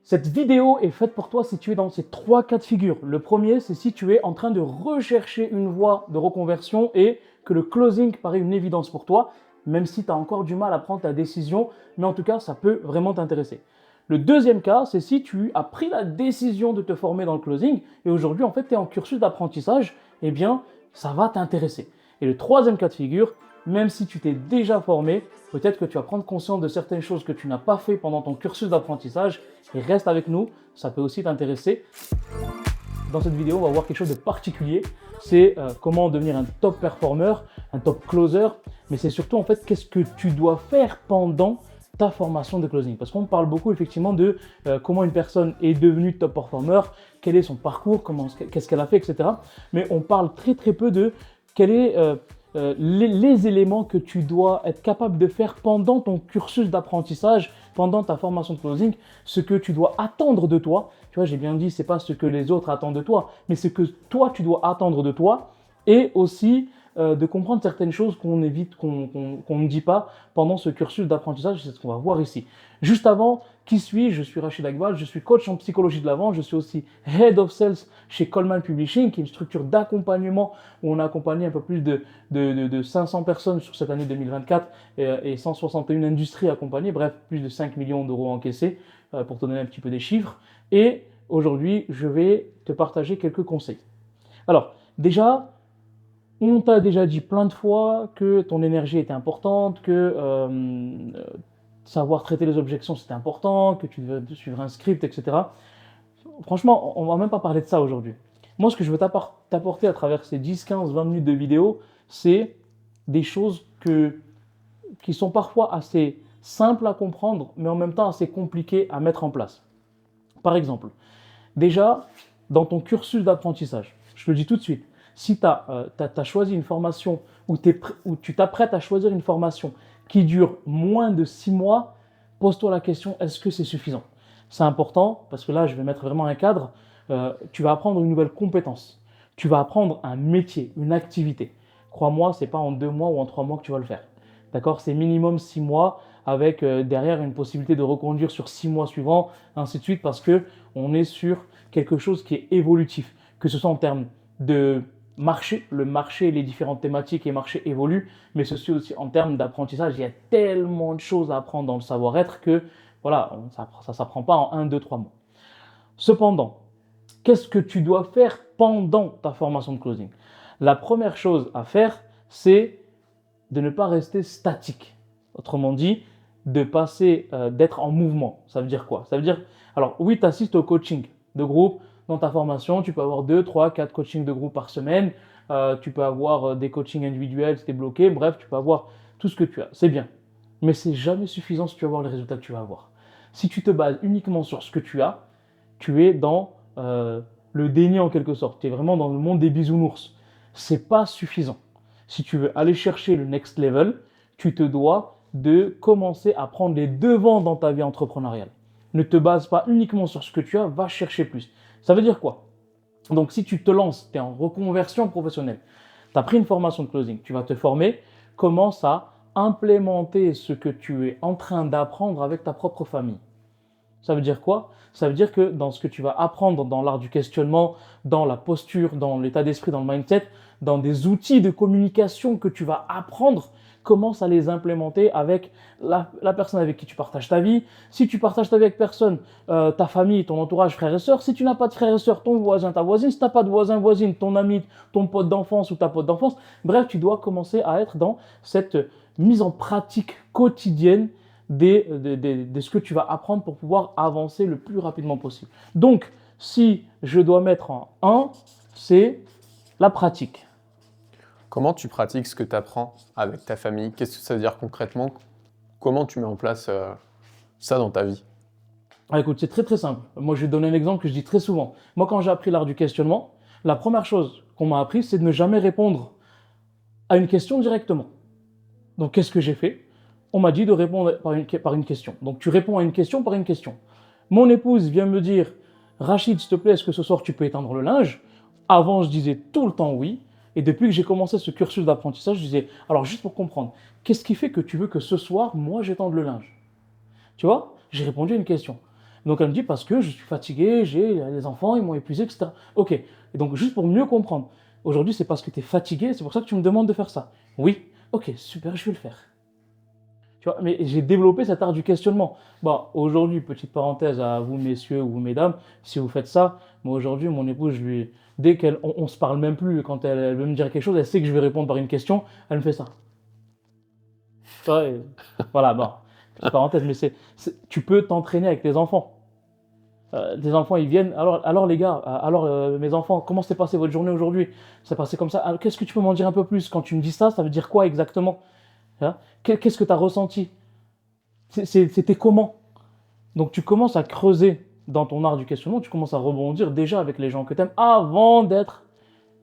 Cette vidéo est faite pour toi si tu es dans ces 3 cas de figure. Le premier, c'est si tu es en train de rechercher une voie de reconversion et que le closing paraît une évidence pour toi, même si tu as encore du mal à prendre ta décision, mais en tout cas, ça peut vraiment t'intéresser. Le deuxième cas, c'est si tu as pris la décision de te former dans le closing et aujourd'hui, en fait, tu es en cursus d'apprentissage, eh bien, ça va t'intéresser. Et le troisième cas de figure, même si tu t'es déjà formé, peut-être que tu vas prendre conscience de certaines choses que tu n'as pas fait pendant ton cursus d'apprentissage et reste avec nous, ça peut aussi t'intéresser. Dans cette vidéo, on va voir quelque chose de particulier, c'est comment devenir un top performer, un top closer, mais c'est surtout en fait qu'est-ce que tu dois faire pendant ta formation de closing. Parce qu'on parle beaucoup effectivement de comment une personne est devenue top performer, quel est son parcours, qu'est-ce qu'elle a fait, etc. Mais on parle très peu de quel est les éléments que tu dois être capable de faire pendant ton cursus d'apprentissage, pendant ta formation de closing, ce que tu dois attendre de toi. Tu vois, j'ai bien dit, c'est pas ce que les autres attendent de toi, mais ce que toi, tu dois attendre de toi et aussi de comprendre certaines choses qu'on évite, qu'on ne dit pas pendant ce cursus d'apprentissage. C'est ce qu'on va voir ici. Juste avant, qui suis-je? Je suis Rachid Agbal, je suis coach en psychologie de la vente, je suis aussi Head of Sales chez Coleman Publishing, qui est une structure d'accompagnement où on a accompagné un peu plus de 500 personnes sur cette année 2024 et 161 industries accompagnées, bref, plus de 5 millions d'euros encaissés, pour te donner un petit peu des chiffres. Et aujourd'hui, je vais te partager quelques conseils. Alors, déjà, on t'a déjà dit plein de fois que ton énergie était importante, que savoir traiter les objections c'était important, que tu devais suivre un script, etc. Franchement, on va même pas parler de ça aujourd'hui. Moi, ce que je veux t'apporter à travers ces 10, 15, 20 minutes de vidéo, c'est des choses qui sont parfois assez simples à comprendre, mais en même temps assez compliquées à mettre en place. Par exemple, déjà, dans ton cursus d'apprentissage, je te le dis tout de suite, si tu as choisi une formation ou tu t'apprêtes à choisir une formation qui dure moins de 6 mois, pose-toi la question, est-ce que c'est suffisant? C'est important parce que là, je vais mettre vraiment un cadre. Tu vas apprendre une nouvelle compétence. Tu vas apprendre un métier, une activité. Crois-moi, ce n'est pas en 2 mois ou en 3 mois que tu vas le faire. D'accord? C'est minimum 6 mois avec derrière une possibilité de reconduire sur 6 mois suivants, ainsi de suite, parce qu'on est sur quelque chose qui est évolutif, que ce soit en termes de marché, le marché, les différentes thématiques et marchés évoluent, mais ceci aussi en termes d'apprentissage, il y a tellement de choses à apprendre dans le savoir-être que voilà, ça ne s'apprend pas en 1, 2, 3 mois. Cependant, qu'est-ce que tu dois faire pendant ta formation de closing? La première chose à faire, c'est de ne pas rester statique. Autrement dit, d'être en mouvement. Ça veut dire quoi? Ça veut dire, alors oui, tu assistes au coaching de groupe. Dans ta formation, tu peux avoir 2, 3, 4 coachings de groupe par semaine. Tu peux avoir des coachings individuels si tu es bloqué. Bref, tu peux avoir tout ce que tu as. C'est bien. Mais c'est jamais suffisant si tu veux avoir les résultats que tu vas avoir. Si tu te bases uniquement sur ce que tu as, tu es dans le déni en quelque sorte. Tu es vraiment dans le monde des bisounours. C'est pas suffisant. Si tu veux aller chercher le next level, tu te dois de commencer à prendre les devants dans ta vie entrepreneuriale. Ne te base pas uniquement sur ce que tu as, va chercher plus. Ça veut dire quoi? Donc si tu te lances, tu es en reconversion professionnelle, tu as pris une formation de closing, tu vas te former, commence à implémenter ce que tu es en train d'apprendre avec ta propre famille. Ça veut dire quoi? Ça veut dire que dans ce que tu vas apprendre dans l'art du questionnement, dans la posture, dans l'état d'esprit, dans le mindset, dans des outils de communication que tu vas apprendre, commence à les implémenter avec la personne avec qui tu partages ta vie. Si tu partages ta vie avec personne, ta famille, ton entourage, frères et sœurs. Si tu n'as pas de frères et sœurs, ton voisin, ta voisine. Si tu n'as pas de voisin, voisine, ton ami, ton pote d'enfance ou ta pote d'enfance. Bref, tu dois commencer à être dans cette mise en pratique quotidienne de ce que tu vas apprendre pour pouvoir avancer le plus rapidement possible. Donc, si je dois mettre en 1, c'est la pratique. Comment tu pratiques ce que tu apprends avec ta famille? Qu'est-ce que ça veut dire concrètement? Comment tu mets en place ça dans ta vie? Ah, écoute, c'est très simple. Moi, je vais te donner un exemple que je dis très souvent. Moi, quand j'ai appris l'art du questionnement, la première chose qu'on m'a appris, c'est de ne jamais répondre à une question directement. Donc, qu'est-ce que j'ai fait? On m'a dit de répondre par une question. Donc, tu réponds à une question par une question. Mon épouse vient me dire, Rachid, s'il te plaît, est-ce que ce soir tu peux étendre le linge? Avant, je disais tout le temps oui. Et depuis que j'ai commencé ce cursus d'apprentissage, je disais, alors juste pour comprendre, qu'est-ce qui fait que tu veux que ce soir, moi, j'étende le linge? Tu vois, j'ai répondu à une question. Donc elle me dit parce que je suis fatigué, j'ai les enfants, ils m'ont épuisé, etc. Ok. Et donc juste pour mieux comprendre, aujourd'hui c'est parce que tu es fatigué, c'est pour ça que tu me demandes de faire ça. Oui. Ok, super, je vais le faire. Tu vois, mais j'ai développé cet art du questionnement. Bon, aujourd'hui, petite parenthèse à vous messieurs ou mesdames, si vous faites ça, moi aujourd'hui, mon épouse, dès qu'on on se parle même plus, quand elle veut me dire quelque chose, elle sait que je vais répondre par une question, elle me fait ça. Tu vois, voilà, bon, petite parenthèse, mais tu peux t'entraîner avec tes enfants. Tes enfants, ils viennent, alors les gars, mes enfants, comment s'est passé votre journée aujourd'hui? Ça passé comme ça. Alors, qu'est-ce que tu peux m'en dire un peu plus? Quand tu me dis ça veut dire quoi exactement? Hein. Qu'est-ce que tu as ressenti? C'était comment? Donc tu commences à creuser dans ton art du questionnement, tu commences à rebondir déjà avec les gens que tu aimes avant d'être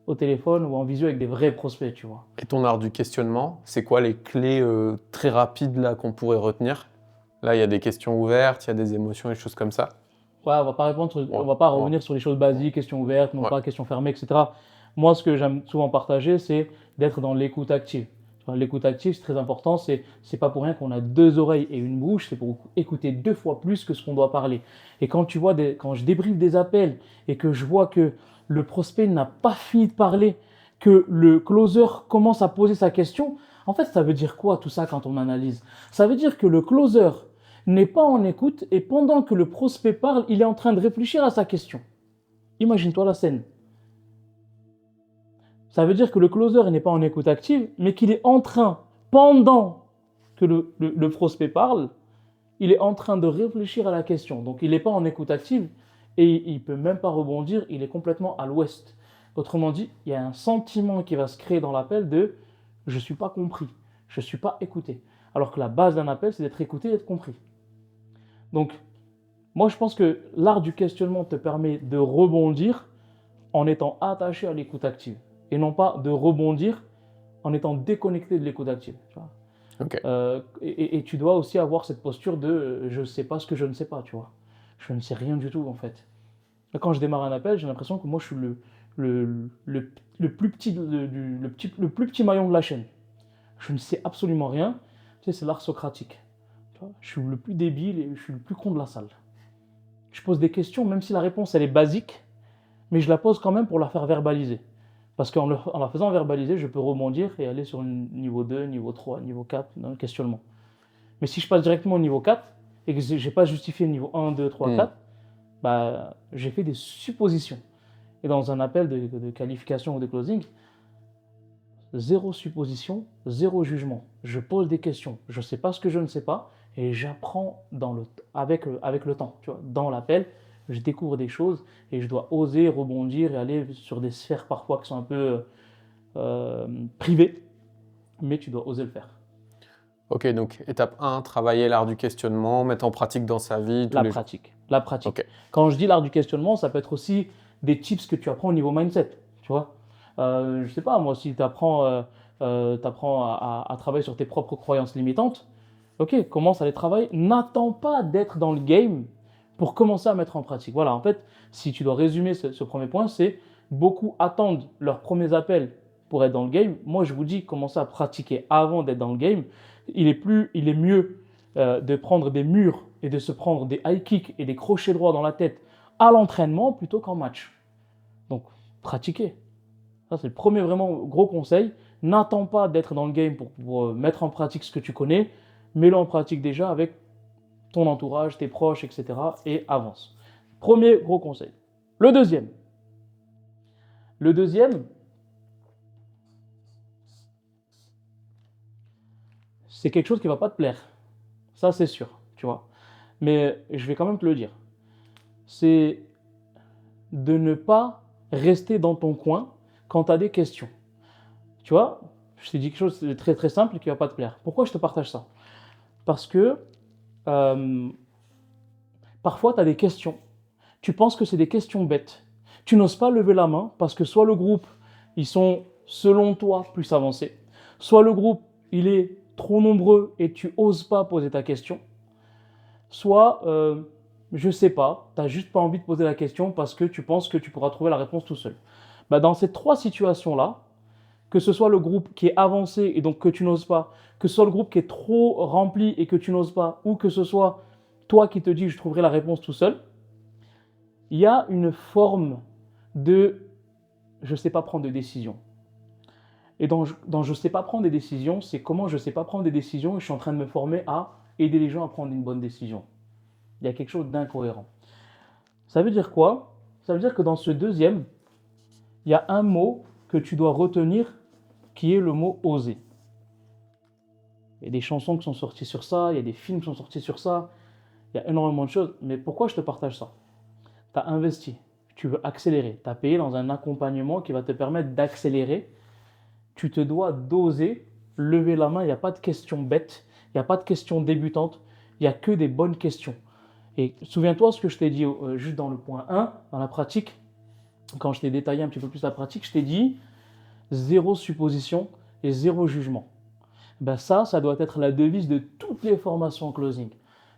au téléphone ou en visio avec des vrais prospects, tu vois. Et ton art du questionnement, c'est quoi les clés très rapides là qu'on pourrait retenir? Là, il y a des questions ouvertes, il y a des émotions et des choses comme ça. Ouais, on va pas répondre, Ouais, on va pas ouais, revenir sur les choses basiques, questions ouvertes, non ouais. pas questions fermées, etc. Moi, ce que j'aime souvent partager, c'est d'être dans l'écoute active. Tu vois, l'écoute active, c'est très important. C'est pas pour rien qu'on a deux oreilles et une bouche. C'est pour écouter deux fois plus que ce qu'on doit parler. Et quand tu vois quand je débriefe des appels et que je vois que le prospect n'a pas fini de parler, que le closer commence à poser sa question, en fait, ça veut dire quoi tout ça quand on analyse? Ça veut dire que le closer n'est pas en écoute et pendant que le prospect parle, il est en train de réfléchir à sa question. Imagine-toi la scène. Ça veut dire que le closer n'est pas en écoute active, mais qu'il est en train, pendant que le prospect parle, il est en train de réfléchir à la question. Donc il n'est pas en écoute active et il ne peut même pas rebondir, il est complètement à l'ouest. Autrement dit, il y a un sentiment qui va se créer dans l'appel de « je ne suis pas compris, je ne suis pas écouté ». Alors que la base d'un appel, c'est d'être écouté et d'être compris. Donc, moi, je pense que l'art du questionnement te permet de rebondir en étant attaché à l'écoute active et non pas de rebondir en étant déconnecté de l'écoute active. Tu vois. Ok. Et tu dois aussi avoir cette posture de je ne sais pas ce que je ne sais pas, tu vois. Je ne sais rien du tout, en fait. Quand je démarre un appel, j'ai l'impression que moi, je suis le plus petit, le plus petit maillon de la chaîne. Je ne sais absolument rien. Tu sais, c'est l'art socratique. Tu vois. Je suis le plus débile et je suis le plus con de la salle. Je pose des questions, même si la réponse elle est basique, mais je la pose quand même pour la faire verbaliser. Parce qu'en la faisant verbaliser, je peux rebondir et aller sur le niveau 2, niveau 3, niveau 4 dans le questionnement. Mais si je passe directement au niveau 4 et que je n'ai pas justifié le niveau 1, 2, 3, 4, bah, j'ai fait des suppositions. Et dans un appel de qualification ou de closing, zéro supposition, zéro jugement. Je pose des questions, je ne sais pas ce que je ne sais pas, et j'apprends avec le temps. Tu vois, dans l'appel, je découvre des choses et je dois oser rebondir et aller sur des sphères parfois qui sont un peu privées, mais tu dois oser le faire. Ok, donc étape 1, travailler l'art du questionnement, mettre en pratique dans sa vie tous La les jours. pratique, la pratique. Ok. Quand je dis l'art du questionnement, ça peut être aussi des tips que tu apprends au niveau mindset, tu vois. Je sais pas, moi, si tu apprends, à travailler sur tes propres croyances limitantes, ok, commence à les travailler. N'attends pas d'être dans le game pour commencer à mettre en pratique. Voilà, en fait, si tu dois résumer ce premier point, c'est beaucoup attendent leurs premiers appels pour être dans le game. Moi, je vous dis, commencez à pratiquer avant d'être dans le game. Il est mieux de prendre des murs et de se prendre des high kicks et des crochets droits dans la tête à l'entraînement plutôt qu'en match. Donc, pratiquez. Ça, c'est le premier vraiment gros conseil. N'attends pas d'être dans le game pour mettre en pratique ce que tu connais. Mets-le en pratique déjà avec ton entourage, tes proches, etc. et avance. Premier gros conseil. Le deuxième, c'est quelque chose qui ne va pas te plaire. Ça, c'est sûr, tu vois. Mais je vais quand même te le dire. C'est de ne pas rester dans ton coin quand tu as des questions. Tu vois, je t'ai dit quelque chose de très très simple et qui ne va pas te plaire. Pourquoi je te partage ça? Parce que parfois, tu as des questions. Tu penses que c'est des questions bêtes. Tu n'oses pas lever la main parce que soit le groupe, ils sont, selon toi, plus avancés, soit le groupe, il est trop nombreux et tu n'oses pas poser ta question, soit, je ne sais pas, tu n'as juste pas envie de poser la question parce que tu penses que tu pourras trouver la réponse tout seul. Bah, dans ces trois situations-là, que ce soit le groupe qui est avancé et donc que tu n'oses pas, que ce soit le groupe qui est trop rempli et que tu n'oses pas, ou que ce soit toi qui te dis je trouverai la réponse tout seul, il y a une forme de je ne sais pas prendre de décision. Et dans je ne sais pas prendre des décisions, c'est comment je ne sais pas prendre des décisions et je suis en train de me former à aider les gens à prendre une bonne décision. Il y a quelque chose d'incohérent. Ça veut dire quoi? Ça veut dire que dans ce deuxième, il y a un mot que tu dois retenir qui est le mot oser. Il y a des chansons qui sont sorties sur ça, il y a des films qui sont sortis sur ça, il y a énormément de choses. Mais pourquoi je te partage ça? Tu as investi, tu veux accélérer, tu as payé dans un accompagnement qui va te permettre d'accélérer. Tu te dois d'oser lever la main, il n'y a pas de questions bêtes, il n'y a pas de questions débutantes, il n'y a que des bonnes questions. Et souviens-toi ce que je t'ai dit juste dans le point 1, dans la pratique, quand je t'ai détaillé un petit peu plus la pratique, je t'ai dit zéro supposition et zéro jugement. Ben ça doit être la devise de toutes les formations en closing.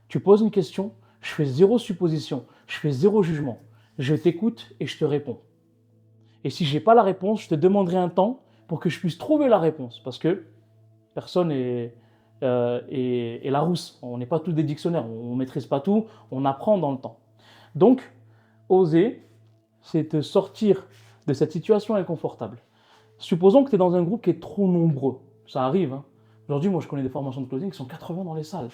Tu poses une question, je fais zéro supposition, je fais zéro jugement. Je t'écoute et je te réponds. Et si je n'ai pas la réponse, je te demanderai un temps pour que je puisse trouver la réponse. Parce que personne est Larousse. On n'est pas tous des dictionnaires, on ne maîtrise pas tout, on apprend dans le temps. Donc, oser, c'est te sortir de cette situation inconfortable. Supposons que tu es dans un groupe qui est trop nombreux. Ça arrive. Hein. Aujourd'hui, moi, je connais des formations de closing qui sont 80 dans les salles.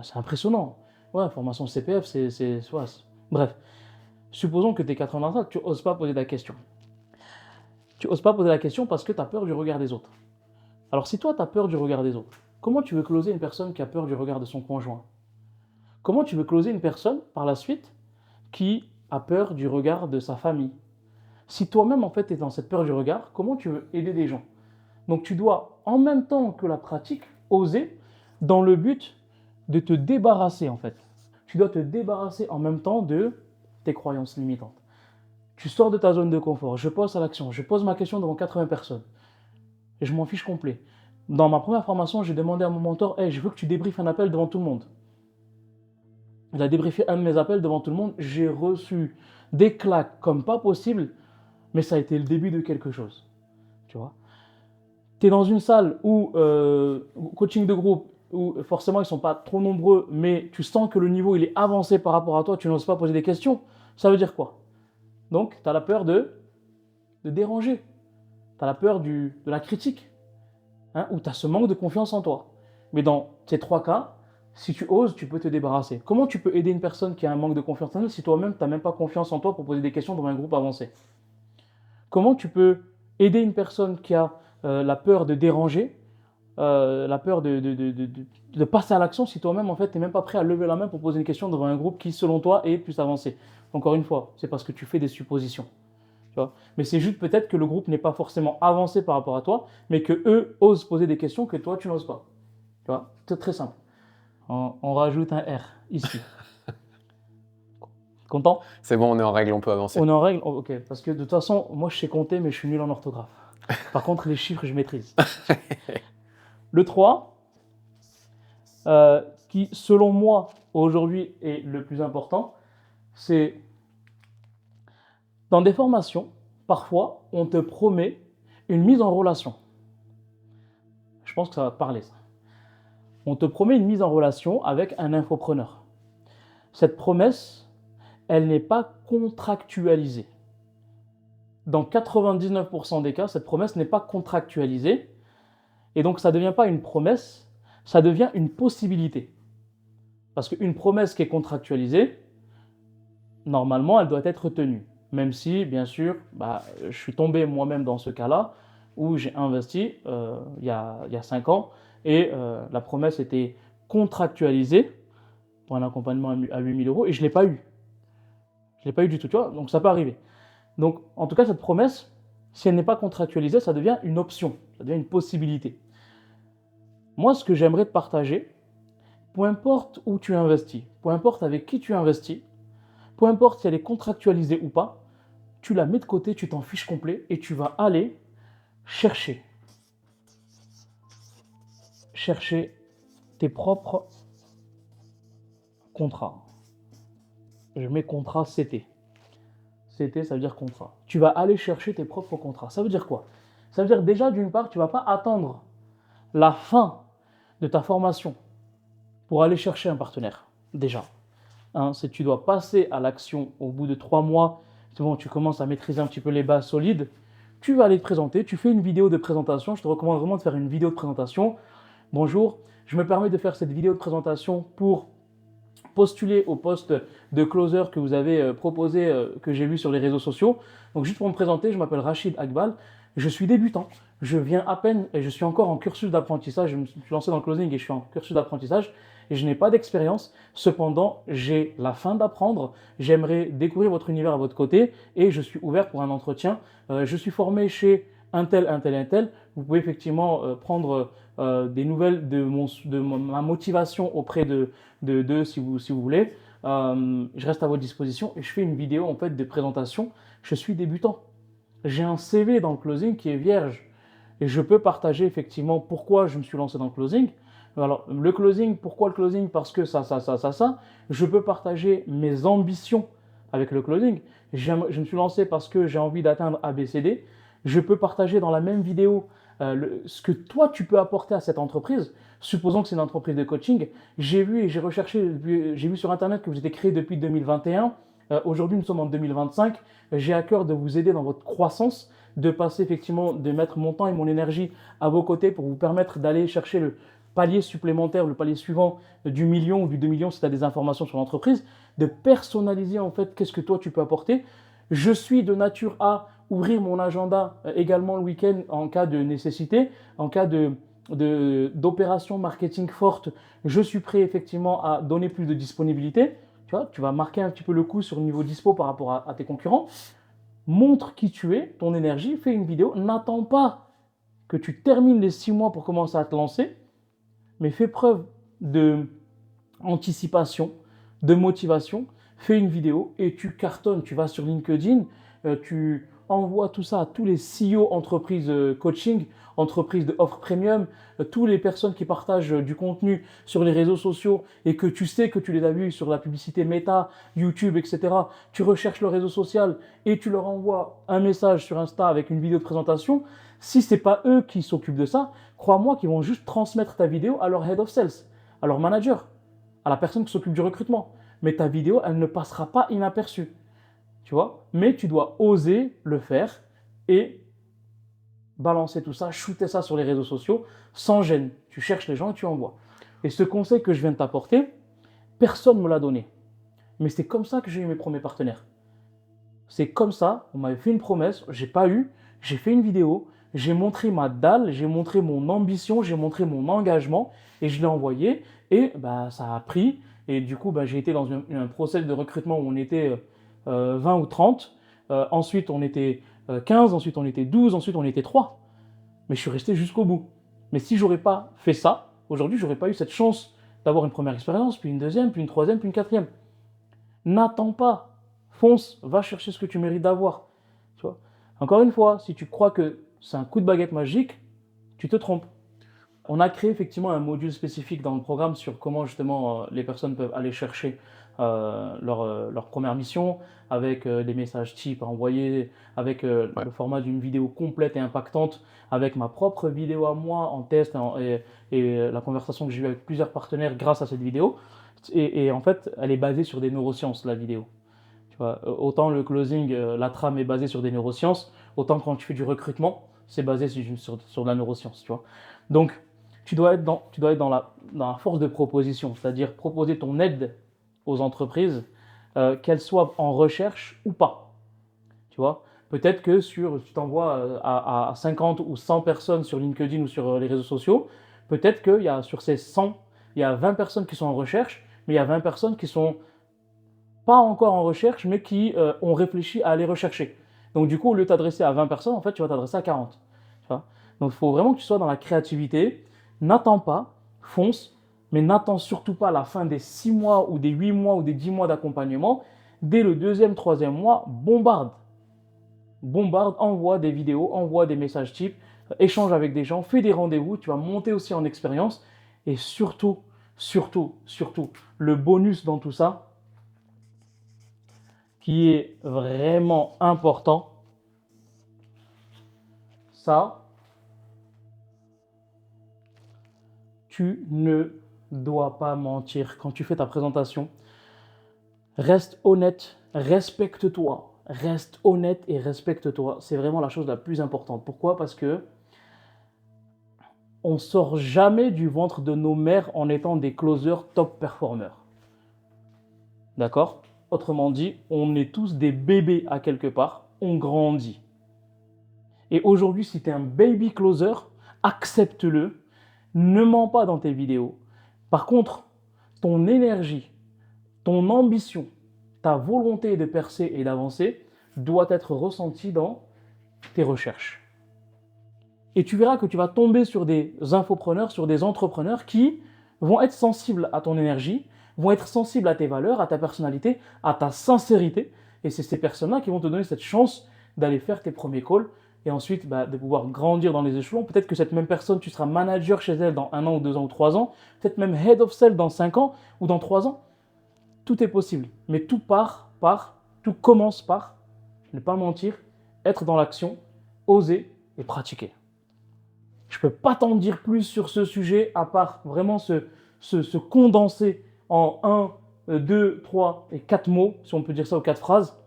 C'est impressionnant. Ouais, formation CPF, ouais, bref. Supposons que tu es 80 dans la salle, tu n'oses pas poser la question. Tu n'oses pas poser la question parce que tu as peur du regard des autres. Alors si toi, tu as peur du regard des autres, comment tu veux closer une personne qui a peur du regard de son conjoint? Comment tu veux closer une personne, par la suite, qui a peur du regard de sa famille? Si toi-même, en fait, tu es dans cette peur du regard, comment tu veux aider des gens? Donc tu dois, en même temps que la pratique, oser dans le but de te débarrasser, en fait. Tu dois te débarrasser en même temps de tes croyances limitantes. Tu sors de ta zone de confort, je passe à l'action, je pose ma question devant 80 personnes. Et je m'en fiche complet. Dans ma première formation, j'ai demandé à mon mentor, hey, je veux que tu débriefes un appel devant tout le monde. Il a débriefé un de mes appels devant tout le monde. J'ai reçu des claques comme pas possible, mais ça a été le début de quelque chose. Tu vois? Tu es dans une salle où, coaching de groupe, où forcément ils ne sont pas trop nombreux, mais tu sens que le niveau il est avancé par rapport à toi, tu n'oses pas poser des questions. Ça veut dire quoi? Donc, tu as la peur de déranger. Tu as la peur de la critique. Hein, ou tu as ce manque de confiance en toi. Mais dans ces trois cas, si tu oses, tu peux te débarrasser. Comment tu peux aider une personne qui a un manque de confiance en elle si toi-même, tu n'as même pas confiance en toi pour poser des questions dans un groupe avancé? Comment tu peux aider une personne qui a la peur de déranger, la peur de passer à l'action si toi-même, en fait, tu n'es même pas prêt à lever la main pour poser une question devant un groupe qui, selon toi, est plus avancé? Encore une fois, c'est parce que tu fais des suppositions. Tu vois? Mais c'est juste peut-être que le groupe n'est pas forcément avancé par rapport à toi, mais qu'eux osent poser des questions que toi, tu n'oses pas. Tu vois? C'est très simple. On rajoute un R ici. Content? C'est bon, on est en règle, on peut avancer. On est en règle? Ok. Parce que de toute façon, moi, je sais compter, mais je suis nul en orthographe. Par contre, les chiffres, je maîtrise. Le 3, qui, selon moi, aujourd'hui, est le plus important, c'est dans des formations, parfois, on te promet une mise en relation. Je pense que ça va te parler, ça. On te promet une mise en relation avec un infopreneur. Cette promesse, elle n'est pas contractualisée. Dans 99% des cas, cette promesse n'est pas contractualisée. Et donc, ça ne devient pas une promesse, ça devient une possibilité. Parce qu'une promesse qui est contractualisée, normalement, elle doit être tenue. Même si, bien sûr, je suis tombé moi-même dans ce cas-là, où j'ai investi il y a 5 ans, et la promesse était contractualisée pour un accompagnement à 8 000 €, et je ne l'ai pas eu. Je ne l'ai pas eu du tout, tu vois, donc ça peut arriver. Donc, en tout cas, cette promesse, si elle n'est pas contractualisée, ça devient une option, ça devient une possibilité. Moi, ce que j'aimerais te partager, peu importe où tu investis, peu importe avec qui tu investis, peu importe si elle est contractualisée ou pas, tu la mets de côté, tu t'en fiches complet et tu vas aller chercher tes propres contrats. Je mets contrat CT. CT, ça veut dire contrat. Tu vas aller chercher tes propres contrats. Ça veut dire quoi? Ça veut dire déjà, d'une part, tu ne vas pas attendre la fin de ta formation pour aller chercher un partenaire. déjà. Hein, c'est tu dois passer à l'action au bout de 3 mois. C'est bon, tu commences à maîtriser un petit peu les bases solides. Tu vas aller te présenter, tu fais une vidéo de présentation. Je te recommande vraiment de faire une vidéo de présentation. Bonjour, je me permets de faire cette vidéo de présentation pour postuler au poste de closer que vous avez proposé, que j'ai vu sur les réseaux sociaux. Donc juste pour me présenter, je m'appelle Rachid Akbal, je suis débutant, je viens à peine et je suis encore en cursus d'apprentissage, je me suis lancé dans le closing et je suis en cursus d'apprentissage et je n'ai pas d'expérience. Cependant, j'ai la faim d'apprendre, j'aimerais découvrir votre univers à votre côté et je suis ouvert pour un entretien. Je suis formé chez un tel, un tel, un tel. Vous pouvez effectivement prendre des nouvelles de ma motivation auprès d'eux si vous voulez. Je reste à votre disposition et je fais une vidéo en fait de présentation. Je suis débutant. J'ai un CV dans le closing qui est vierge et je peux partager effectivement pourquoi je me suis lancé dans le closing. Alors, le closing, pourquoi le closing? Parce que ça. Je peux partager mes ambitions avec le closing. Je me suis lancé parce que j'ai envie d'atteindre ABCD. Je peux partager dans la même vidéo ce que toi tu peux apporter à cette entreprise. Supposons que c'est une entreprise de coaching. J'ai vu et j'ai recherché, j'ai vu sur Internet que vous étiez créé depuis 2021. Aujourd'hui, nous sommes en 2025. J'ai à cœur de vous aider dans votre croissance, de passer effectivement, de mettre mon temps et mon énergie à vos côtés pour vous permettre d'aller chercher le palier supplémentaire, le palier suivant du million ou du 2 millions si tu as des informations sur l'entreprise, de personnaliser en fait qu'est-ce que toi tu peux apporter. Je suis de nature à ouvrir mon agenda également le week-end en cas de nécessité, en cas d'opération marketing forte. Je suis prêt effectivement à donner plus de disponibilité. Tu vois, tu vas marquer un petit peu le coup sur le niveau dispo par rapport à tes concurrents. Montre qui tu es, ton énergie, fais une vidéo. N'attends pas que tu termines les 6 mois pour commencer à te lancer, mais fais preuve d'anticipation, de motivation. Fais une vidéo et tu cartonnes. Tu vas sur LinkedIn, tu envoies tout ça à tous les CEO entreprises coaching, entreprises de offre premium, toutes les personnes qui partagent du contenu sur les réseaux sociaux et que tu sais que tu les as vus sur la publicité Meta, YouTube, etc. Tu recherches le réseau social et tu leur envoies un message sur Insta avec une vidéo de présentation. Si ce n'est pas eux qui s'occupent de ça, crois-moi qu'ils vont juste transmettre ta vidéo à leur head of sales, à leur manager, à la personne qui s'occupe du recrutement. Mais ta vidéo, elle ne passera pas inaperçue. Tu vois? Mais tu dois oser le faire et balancer tout ça, shooter ça sur les réseaux sociaux sans gêne. Tu cherches les gens et tu envoies. Et ce conseil que je viens de t'apporter, personne ne me l'a donné. Mais c'est comme ça que j'ai eu mes premiers partenaires. C'est comme ça, on m'avait fait une promesse, j'ai pas eu, j'ai fait une vidéo, j'ai montré ma dalle, j'ai montré mon ambition, j'ai montré mon engagement et je l'ai envoyé et bah, ça a pris. Et du coup, bah, j'ai été dans un process de recrutement où on était 20 ou 30. Ensuite, on était 15, ensuite on était 12, ensuite on était 3. Mais je suis resté jusqu'au bout. Mais si j'aurais pas fait ça, aujourd'hui, j'aurais pas eu cette chance d'avoir une première expérience, puis une deuxième, puis une troisième, puis une quatrième. N'attends pas, fonce, va chercher ce que tu mérites d'avoir. Tu vois. Encore une fois, si tu crois que c'est un coup de baguette magique, tu te trompes. On a créé effectivement un module spécifique dans le programme sur comment justement les personnes peuvent aller chercher leur première mission avec des messages types à envoyer, avec le format d'une vidéo complète et impactante, avec ma propre vidéo à moi en test et la conversation que j'ai eue avec plusieurs partenaires grâce à cette vidéo. Et en fait, elle est basée sur des neurosciences, la vidéo. Tu vois, autant le closing, la trame est basée sur des neurosciences, autant quand tu fais du recrutement, c'est basé sur de la neuroscience. Tu vois. Donc, tu dois être dans la force de proposition, c'est-à-dire proposer ton aide aux entreprises, qu'elles soient en recherche ou pas. Tu vois, peut-être que tu t'envoies à 50 ou 100 personnes sur LinkedIn ou sur les réseaux sociaux, peut-être qu'il y a sur ces 100, il y a 20 personnes qui sont en recherche, mais il y a 20 personnes qui sont pas encore en recherche, mais qui ont réfléchi à aller rechercher. Donc du coup, au lieu de t'adresser à 20 personnes, en fait, tu vas t'adresser à 40. Tu vois. Donc il faut vraiment que tu sois dans la créativité. N'attends pas, fonce, mais n'attends surtout pas la fin des 6 mois ou des 8 mois ou des 10 mois d'accompagnement. Dès le deuxième, troisième mois, bombarde. Bombarde, envoie des vidéos, envoie des messages types, échange avec des gens, fais des rendez-vous, tu vas monter aussi en expérience. Et surtout, le bonus dans tout ça, qui est vraiment important, ça, tu ne dois pas mentir. Quand tu fais ta présentation, reste honnête, respecte-toi. Reste honnête et respecte-toi. C'est vraiment la chose la plus importante. Pourquoi? Parce que on sort jamais du ventre de nos mères en étant des closers top performers. D'accord? Autrement dit, on est tous des bébés à quelque part, on grandit. Et aujourd'hui, si tu es un baby closer, accepte-le, ne mens pas dans tes vidéos. Par contre, ton énergie, ton ambition, ta volonté de percer et d'avancer doit être ressentie dans tes recherches. Et tu verras que tu vas tomber sur des infopreneurs, sur des entrepreneurs qui vont être sensibles à ton énergie, vont être sensibles à tes valeurs, à ta personnalité, à ta sincérité. Et c'est ces personnes-là qui vont te donner cette chance d'aller faire tes premiers calls et ensuite de pouvoir grandir dans les échelons. Peut-être que cette même personne, tu seras manager chez elle dans 1 an ou 2 ans ou 3 ans, peut-être même head of sales dans 5 ans ou dans 3 ans. Tout est possible, mais tout commence par ne pas mentir, être dans l'action, oser et pratiquer. Je ne peux pas t'en dire plus sur ce sujet, à part vraiment se condenser en 1, 2, 3 et 4 mots, si on peut dire ça, ou 4 phrases.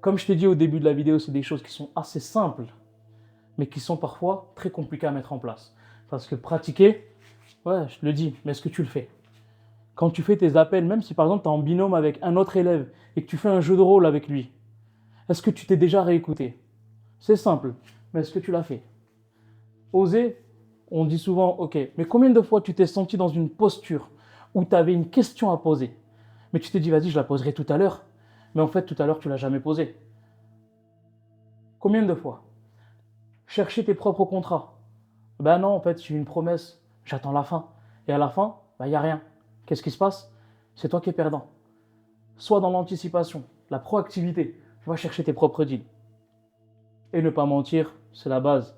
Comme je t'ai dit au début de la vidéo, c'est des choses qui sont assez simples, mais qui sont parfois très compliquées à mettre en place. Parce que pratiquer, ouais, je te le dis, mais est-ce que tu le fais? Quand tu fais tes appels, même si par exemple tu es en binôme avec un autre élève et que tu fais un jeu de rôle avec lui, est-ce que tu t'es déjà réécouté? C'est simple, mais est-ce que tu l'as fait? Oser, on dit souvent, ok, mais combien de fois tu t'es senti dans une posture où tu avais une question à poser, mais tu t'es dit, vas-y, je la poserai tout à l'heure, mais en fait, tout à l'heure, tu ne l'as jamais posée. Combien de fois? Chercher tes propres contrats. Ben non, en fait, j'ai une promesse, j'attends la fin. Et à la fin, il n'y a rien. Qu'est-ce qui se passe? C'est toi qui es perdant. Sois dans l'anticipation, la proactivité. Va chercher tes propres deals. Et ne pas mentir, c'est la base.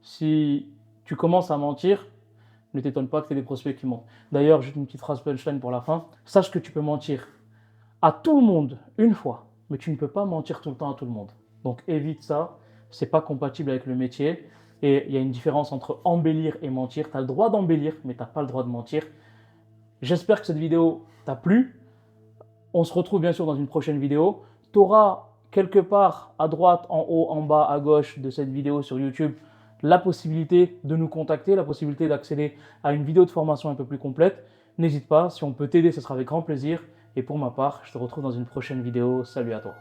Si tu commences à mentir, ne t'étonne pas que tu aies des prospects qui mentent. D'ailleurs, juste une petite phrase punchline pour la fin. Sache que tu peux mentir à tout le monde une fois, mais tu ne peux pas mentir tout le temps à tout le monde. Donc évite ça, c'est pas compatible avec le métier. Et il y a une différence entre embellir et mentir. Tu as le droit d'embellir, mais tu n'as pas le droit de mentir. J'espère que cette vidéo t'a plu. On se retrouve bien sûr dans une prochaine vidéo. Tu auras quelque part à droite, en haut, en bas, à gauche de cette vidéo sur YouTube la possibilité de nous contacter, la possibilité d'accéder à une vidéo de formation un peu plus complète. N'hésite pas, si on peut t'aider, ce sera avec grand plaisir. Et pour ma part, je te retrouve dans une prochaine vidéo. Salut à toi.